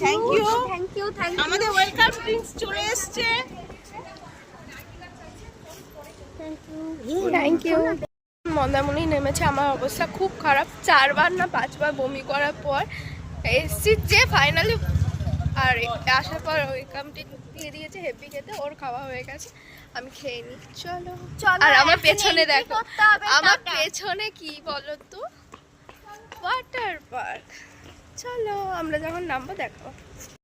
Thank you আমাদের welcome drinks চলে এসেছে। Thank you. মন্দারমণি নেমেছে, আমার অবস্থা খুব খারাপ, 4বার না 5বার বমি করার পর এসছি যে ফাইনালি। আর আসার পর ওয়েলকাম ড্রিঙ্ক দিয়ে দিয়েছে হেভি খেতে, ওর খাওয়া হয়ে গেছে, আমি খেয়ে নি। চলো। আর আমার পেছনে দেখো, আমার পেছনে কি বলো তো, ওয়াটার পার্ক। চলো আমরা যখন নামবো দেখো।